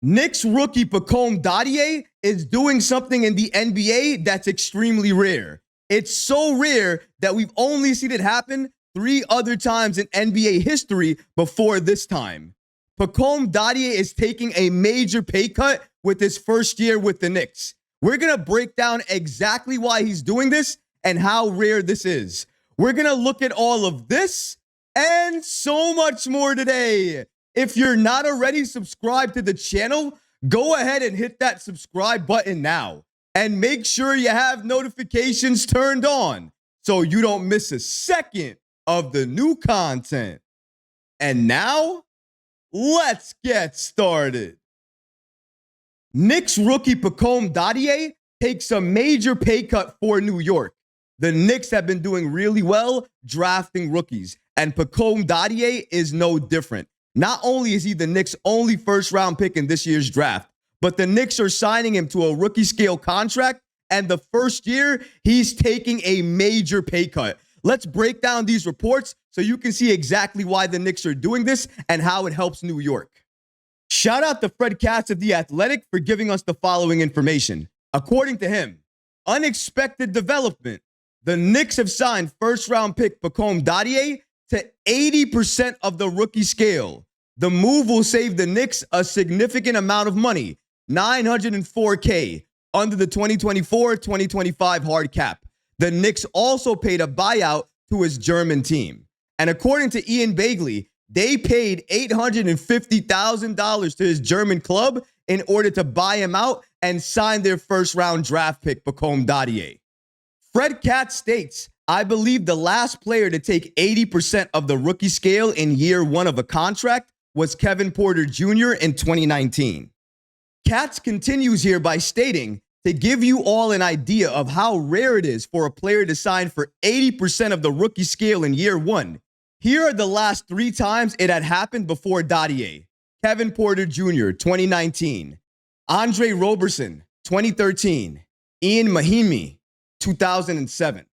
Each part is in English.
Knicks rookie Pacome Dadiet is doing something in the NBA that's extremely rare. It's so rare that we've only seen it happen 3 other times in NBA history before this time. Pacome Dadiet is taking a major pay cut with his first year with the Knicks. We're going to break down exactly why he's doing this and how rare this is. We're going to look at all of this and so much more today. If you're not already subscribed to the channel, go ahead and hit that subscribe button now. And make sure you have notifications turned on so you don't miss a second of the new content. And now, let's get started. Knicks rookie Pacome Dadiet takes a major pay cut for New York. The Knicks have been doing really well drafting rookies, and Pacome Dadiet is no different. Not only is he the Knicks' only first-round pick in this year's draft, but the Knicks are signing him to a rookie-scale contract, and the first year, he's taking a major pay cut. Let's break down these reports so you can see exactly why the Knicks are doing this and how it helps New York. Shout out to Fred Katz of The Athletic for giving us the following information. According to him, unexpected development. The Knicks have signed first-round pick Pacome Dadiet to 80% of the rookie scale. The move will save the Knicks a significant amount of money, $904K, under the 2024-2025 hard cap. The Knicks also paid a buyout to his German team. And according to Ian Begley, they paid $850,000 to his German club in order to buy him out and sign their first-round draft pick, Pacome Dadiet. Fred Katz states, I believe the last player to take 80% of the rookie scale in year 1 of a contract was Kevin Porter Jr. in 2019. Katz continues here by stating, to give you all an idea of how rare it is for a player to sign for 80% of the rookie scale in year 1, here are the last 3 times it had happened before Dadiet. Kevin Porter Jr., 2019. Andre Roberson, 2013. Ian Mahinmi, 2007.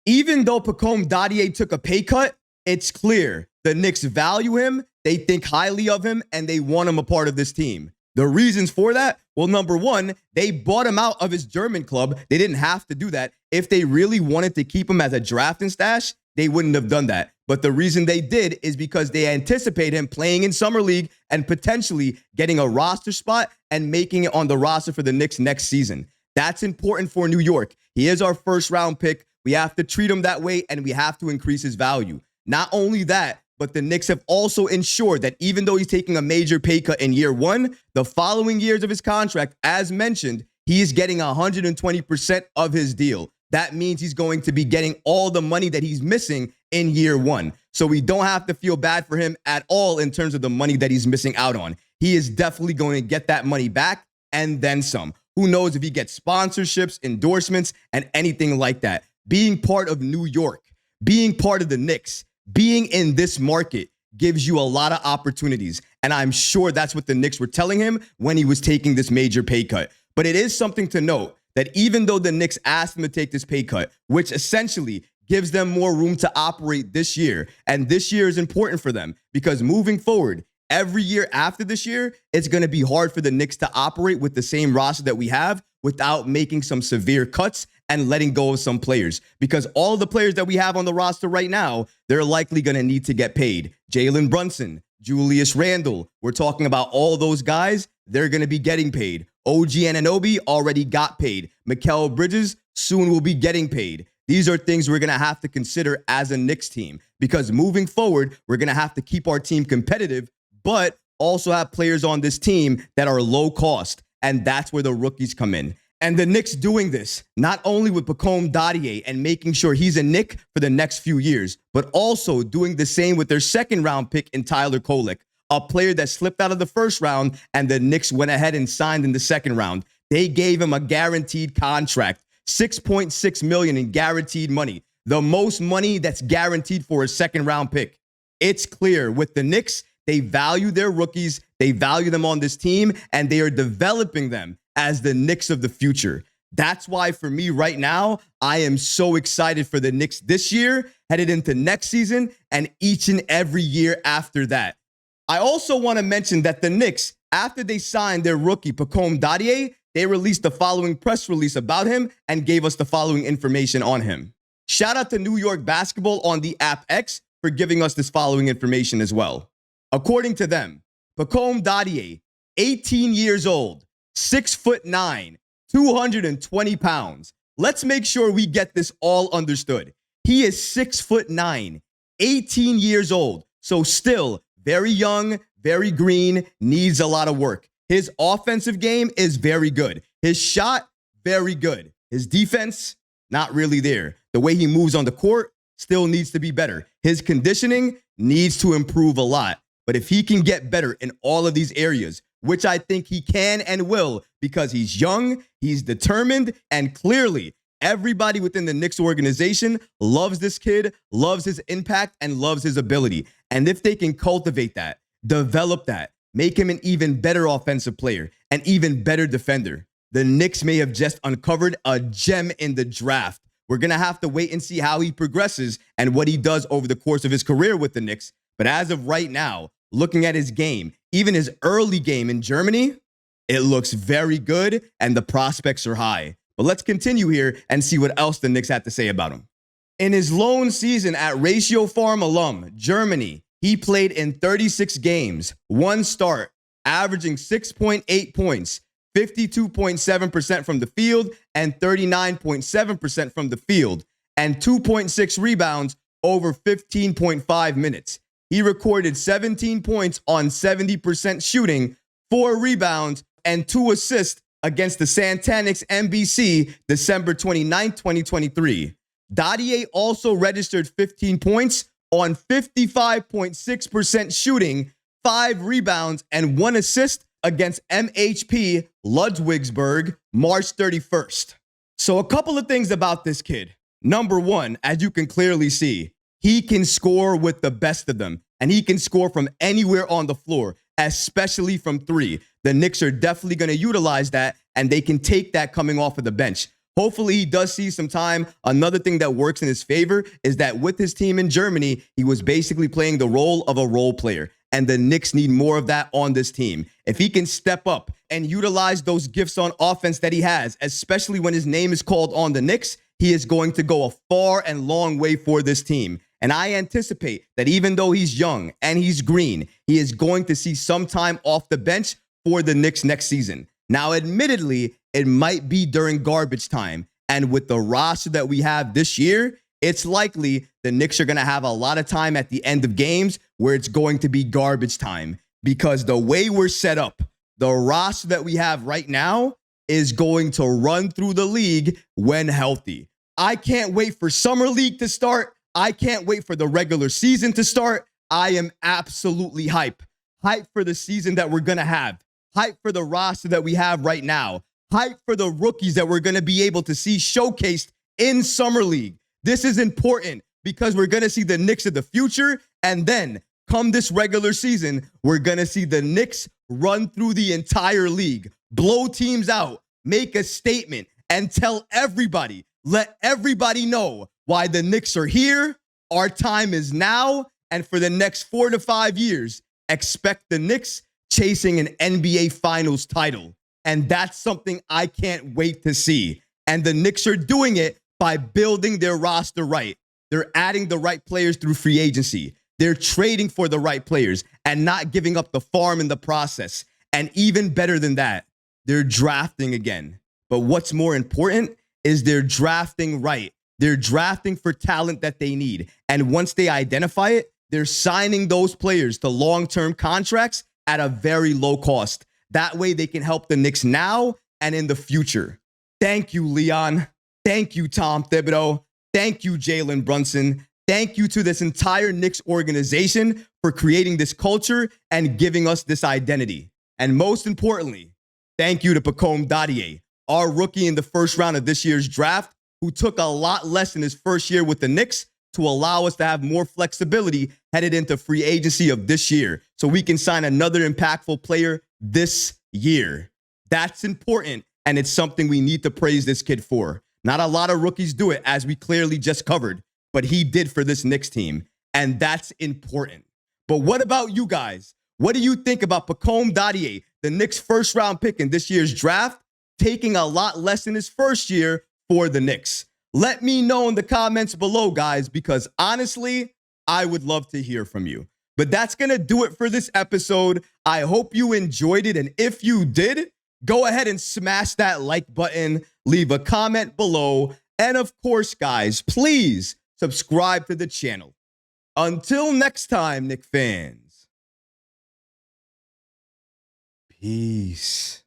Even though Pacome Dadiet took a pay cut, it's clear the Knicks value him, they think highly of him, and they want him a part of this team. The reasons for that? Well, number one, they bought him out of his German club. They didn't have to do that. If they really wanted to keep him as a drafting stash, they wouldn't have done that. But the reason they did is because they anticipate him playing in Summer League and potentially getting a roster spot and making it on the roster for the Knicks next season. That's important for New York. He is our first-round pick. We have to treat him that way, and we have to increase his value. Not only that, but the Knicks have also ensured that even though he's taking a major pay cut in year 1, the following years of his contract, as mentioned, he is getting 120% of his deal. That means he's going to be getting all the money that he's missing in year 1. So we don't have to feel bad for him at all in terms of the money that he's missing out on. He is definitely going to get that money back and then some. Who knows if he gets sponsorships, endorsements, and anything like that. Being part of New York, being part of the Knicks, being in this market gives you a lot of opportunities. And I'm sure that's what the Knicks were telling him when he was taking this major pay cut. But it is something to note that even though the Knicks asked him to take this pay cut, which essentially gives them more room to operate this year, and this year is important for them because moving forward, every year after this year, it's going to be hard for the Knicks to operate with the same roster that we have without making some severe cuts and letting go of some players. Because all the players that we have on the roster right now, they're likely going to need to get paid. Jalen Brunson, Julius Randle, we're talking about all those guys, they're going to be getting paid. OG Anunoby already got paid. Mikal Bridges soon will be getting paid. These are things we're going to have to consider as a Knicks team because moving forward, we're going to have to keep our team competitive, but also have players on this team that are low cost, and that's where the rookies come in. And the Knicks doing this, not only with Pacome Dadiet and making sure he's a Knick for the next few years, but also doing the same with their second-round pick in Tyler Kolek, a player that slipped out of the first round, and the Knicks went ahead and signed in the second round. They gave him a guaranteed contract, $6.6 million in guaranteed money, the most money that's guaranteed for a second-round pick. It's clear with the Knicks, they value their rookies, they value them on this team, and they are developing them as the Knicks of the future. That's why for me right now, I am so excited for the Knicks this year, headed into next season, and each and every year after that. I also want to mention that the Knicks, After they signed their rookie, Pacome Dadiet, they released the following press release about him and gave us the following information on him. Shout out to New York Basketball on the app X for giving us this following information as well. According to them, Pacome Dadiet, 18 years old, 6'9", 220 pounds. Let's make sure we get this all understood. He is 6'9", 18 years old, so still very young, very green, needs a lot of work. His offensive game is very good. His shot, very good. His defense, not really there. The way he moves on the court still needs to be better. His conditioning needs to improve a lot. But if he can get better in all of these areas, which I think he can and will because he's young, he's determined, and clearly everybody within the Knicks organization loves this kid, loves his impact, and loves his ability. And if they can cultivate that, develop that, make him an even better offensive player, an even better defender, the Knicks may have just uncovered a gem in the draft. We're going to have to wait and see how he progresses and what he does over the course of his career with the Knicks. But as of right now, looking at his game, even his early game in Germany, it looks very good and the prospects are high. But let's continue here and see what else the Knicks had to say about him. In his lone season at Ratio Farm alum, Germany, he played in 36 games, one start, averaging 6.8 points, 52.7% from the field and 39.7% from the field, and 2.6 rebounds over 15.5 minutes. He recorded 17 points on 70% shooting, 4 rebounds, and 2 assists against the Santanix NBC December 29, 2023. Dadiet also registered 15 points on 55.6% shooting, 5 rebounds, and 1 assist against MHP Ludwigsburg March 31st. So a couple of things about this kid. Number one, as you can clearly see, he can score with the best of them, and he can score from anywhere on the floor, especially from 3. The Knicks are definitely going to utilize that, and they can take that coming off of the bench. Hopefully, he does see some time. Another thing that works in his favor is that with his team in Germany, he was basically playing the role of a role player, and the Knicks need more of that on this team. If he can step up and utilize those gifts on offense that he has, especially when his name is called on the Knicks, he is going to go a far and long way for this team. And I anticipate that even though he's young and he's green, he is going to see some time off the bench for the Knicks next season. Now, admittedly, it might be during garbage time. And with the roster that we have this year, it's likely the Knicks are going to have a lot of time at the end of games where it's going to be garbage time. Because the way we're set up, the roster that we have right now is going to run through the league when healthy. I can't wait for Summer League to start. I can't wait for the regular season to start. I am absolutely hype. Hype for the season that we're going to have. Hype for the roster that we have right now. Hype for the rookies that we're going to be able to see showcased in Summer League. This is important because we're going to see the Knicks of the future. And then come this regular season, we're going to see the Knicks run through the entire league, blow teams out, make a statement, and tell everybody, let everybody know why the Knicks are here. Our time is now. And for the next 4 to 5 years, expect the Knicks chasing an NBA Finals title. And that's something I can't wait to see. And the Knicks are doing it by building their roster right. They're adding the right players through free agency. They're trading for the right players and not giving up the farm in the process. And even better than that, they're drafting again. But what's more important is they're drafting right. They're drafting for talent that they need. And once they identify it, they're signing those players to long-term contracts at a very low cost. That way they can help the Knicks now and in the future. Thank you, Leon. Thank you, Tom Thibodeau. Thank you, Jalen Brunson. Thank you to this entire Knicks organization for creating this culture and giving us this identity. And most importantly, thank you to Pacome Dadiet, our rookie in the first round of this year's draft, who took a lot less in his first year with the Knicks to allow us to have more flexibility headed into free agency of this year so we can sign another impactful player this year. That's important, and it's something we need to praise this kid for. Not a lot of rookies do it, as we clearly just covered, but he did for this Knicks team, and that's important. But what about you guys? What do you think about Pacome Dadiet, the Knicks' first round pick in this year's draft, taking a lot less in his first year for the Knicks? Let me know in the comments below, guys, because honestly, I would love to hear from you. But that's going to do it for this episode. I hope you enjoyed it. And if you did, go ahead and smash that like button, leave a comment below. And of course, guys, please subscribe to the channel. Until next time, Knick fans. Peace.